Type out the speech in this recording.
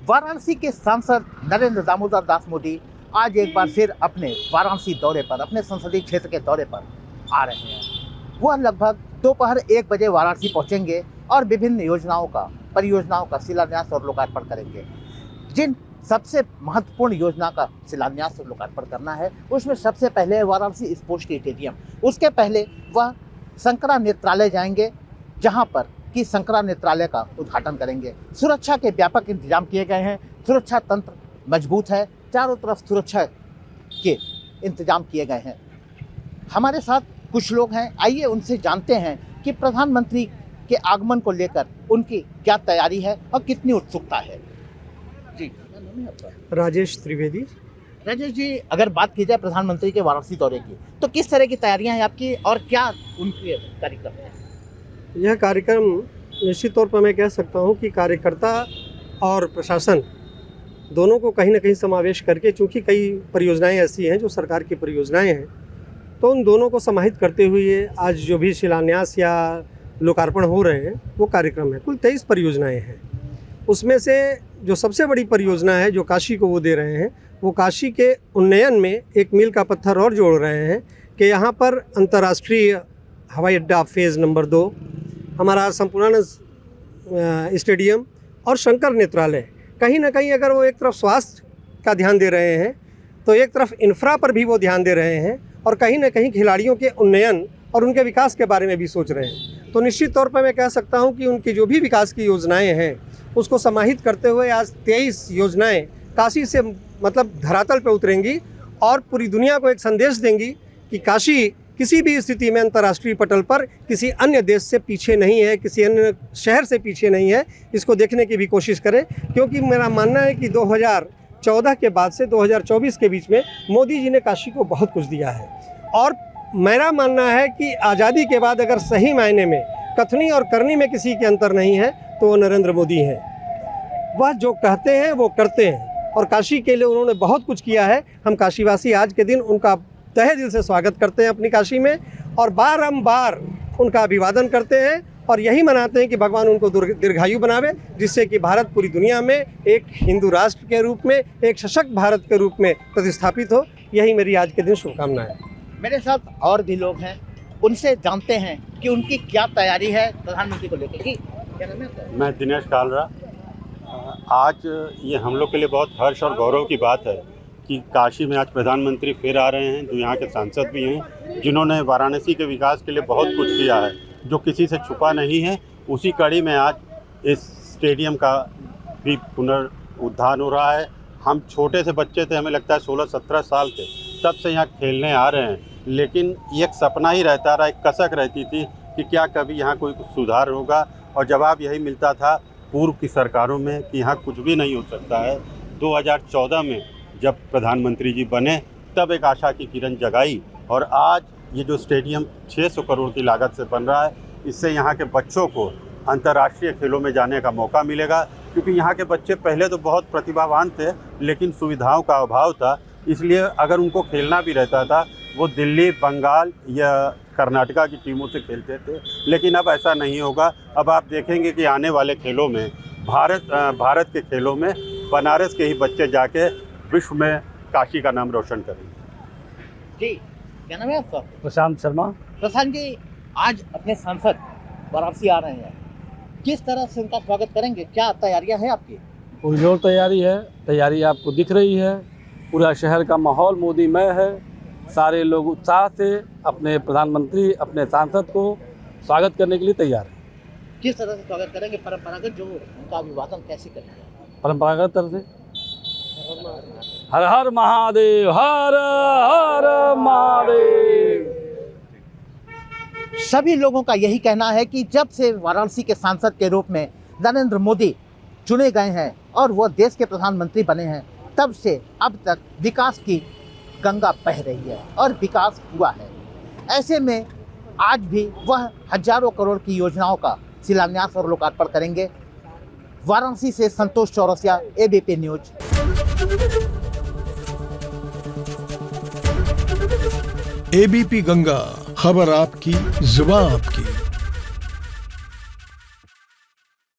वाराणसी के सांसद नरेंद्र दामोदर दास मोदी आज एक बार फिर अपने वाराणसी दौरे पर, अपने संसदीय क्षेत्र के दौरे पर आ रहे हैं। वह लगभग दोपहर 1 बजे वाराणसी पहुंचेंगे और विभिन्न परियोजनाओं का शिलान्यास और लोकार्पण करेंगे। जिन सबसे महत्वपूर्ण योजना का शिलान्यास और लोकार्पण करना है, उसमें सबसे पहले है वाराणसी स्पोर्ट्स स्टेडियम। उसके पहले वह शंकरा नेत्रालय जाएंगे, जहां पर कि शंकरा नेत्रालय का उद्घाटन करेंगे। सुरक्षा के व्यापक इंतजाम किए गए हैं, सुरक्षा तंत्र मजबूत है, चारों तरफ सुरक्षा के इंतजाम किए गए हैं। हमारे साथ कुछ लोग हैं, आइए उनसे जानते हैं कि प्रधानमंत्री के आगमन को लेकर उनकी क्या तैयारी है और कितनी उत्सुकता है। जी, राजेश त्रिवेदी। राजेश जी, अगर बात की जाए प्रधानमंत्री के वाराणसी दौरे की, तो किस तरह की तैयारियां हैं आपकी और क्या उनके कार्यक्रम हैं? यह कार्यक्रम निश्चित तौर पर मैं कह सकता हूं कि कार्यकर्ता और प्रशासन दोनों को कहीं ना कहीं समावेश करके, चूँकि कई परियोजनाएं ऐसी हैं जो सरकार की परियोजनाएं हैं, तो उन दोनों को समाहित करते हुए आज जो भी शिलान्यास या लोकार्पण हो रहे हैं वो कार्यक्रम है। कुल 23 परियोजनाएं हैं। उसमें से जो सबसे बड़ी परियोजना है जो काशी को वो दे रहे हैं, वो काशी के उन्नयन में एक मील का पत्थर और जोड़ रहे हैं कि यहाँ पर अंतर्राष्ट्रीय हवाई अड्डा फेज़ नंबर 2, हमारा संपूर्ण स्टेडियम और शंकर नेत्रालय, कहीं ना कहीं अगर वो एक तरफ स्वास्थ्य का ध्यान दे रहे हैं तो एक तरफ इंफ्रा पर भी वो ध्यान दे रहे हैं और कहीं ना कहीं खिलाड़ियों के उन्नयन और उनके विकास के बारे में भी सोच रहे हैं। तो निश्चित तौर पर मैं कह सकता हूं कि उनकी जो भी विकास की योजनाएं हैं उसको समाहित करते हुए आज 23 योजनाएं काशी से मतलब धरातल पर उतरेंगी और पूरी दुनिया को एक संदेश देंगी कि काशी किसी भी स्थिति में अंतर्राष्ट्रीय पटल पर किसी अन्य देश से पीछे नहीं है, किसी अन्य शहर से पीछे नहीं है। इसको देखने की भी कोशिश करें, क्योंकि मेरा मानना है कि 2014 के बाद से 2024 के बीच में मोदी जी ने काशी को बहुत कुछ दिया है। और मेरा मानना है कि आज़ादी के बाद अगर सही मायने में कथनी और करनी में किसी के अंतर नहीं है तो वो नरेंद्र मोदी हैं। वह जो कहते हैं वो करते हैं और काशी के लिए उन्होंने बहुत कुछ किया है। हम काशीवासी आज के दिन उनका तहे दिल से स्वागत करते हैं अपनी काशी में और बारंबार उनका अभिवादन करते हैं और यही मनाते हैं कि भगवान उनको दीर्घायु बनावे, जिससे कि भारत पूरी दुनिया में एक हिंदू राष्ट्र के रूप में, एक सशक्त भारत के रूप में प्रतिस्थापित हो। यही मेरी आज के दिन शुभकामनाएं है। मेरे साथ और भी लोग हैं, उनसे जानते हैं कि उनकी क्या तैयारी है प्रधानमंत्री को लेकर। कि क्या नाम है? मैं दिनेश कालरा। आज ये हम लोग के लिए बहुत हर्ष और गौरव की बात है कि काशी में आज प्रधानमंत्री फिर आ रहे हैं, जो यहाँ के सांसद भी हैं, जिन्होंने वाराणसी के विकास के लिए बहुत कुछ किया है, जो किसी से छुपा नहीं है। उसी कड़ी में आज इस स्टेडियम का भी पुनरुद्धार हो रहा है। हम छोटे से बच्चे थे, हमें लगता है 16-17 साल के, तब से यहाँ खेलने आ रहे हैं, लेकिन एक सपना ही रहता रहा, एक कसक रहती थी कि क्या कभी यहाँ कोई सुधार होगा, और जवाब यही मिलता था पूर्व की सरकारों में कि यहाँ कुछ भी नहीं हो सकता है। 2014 में जब प्रधानमंत्री जी बने तब एक आशा की किरण जगाई और आज ये जो स्टेडियम 600 करोड़ की लागत से बन रहा है, इससे यहाँ के बच्चों को अंतर्राष्ट्रीय खेलों में जाने का मौका मिलेगा। क्योंकि यहाँ के बच्चे पहले तो बहुत प्रतिभावान थे, लेकिन सुविधाओं का अभाव था, इसलिए अगर उनको खेलना भी रहता था वो दिल्ली, बंगाल या कर्नाटका की टीमों से खेलते थे। लेकिन अब ऐसा नहीं होगा। अब आप देखेंगे कि आने वाले खेलों में भारत के खेलों में बनारस के ही बच्चे जाके विश्व में काशी का नाम रोशन करेंगे। जी, क्या नाम है आपका? प्रशांत शर्मा। प्रशांत जी, आज अपने सांसद वाराणसी आ रहे हैं, किस तरह से उनका स्वागत करेंगे? क्या तैयारियां हैं आपकी? पुरजोर तैयारी है। तैयारी आपको दिख रही है, पूरा शहर का माहौल मोदीमय है। सारे लोग उत्साह से अपने प्रधानमंत्री, अपने सांसद को स्वागत करने के लिए तैयार हैं। किस तरह से स्वागत करेंगे? परंपरागत जो उनका अभिवादन कैसे करेंगे? परंपरागत तरह से हर हर महादेव, हर हर महादेव। सभी लोगों का यही कहना है कि जब से वाराणसी के सांसद के रूप में नरेंद्र मोदी चुने गए हैं और वो देश के प्रधानमंत्री बने हैं, तब से अब तक विकास की गंगा बह रही है और विकास हुआ है। ऐसे में आज भी वह हजारों करोड़ की योजनाओं का शिलान्यास और लोकार्पण करेंगे। वाराणसी से Santosh Chaurasia, ABP news. ABP Ganga, खबर आपकी, जुबान आपकी।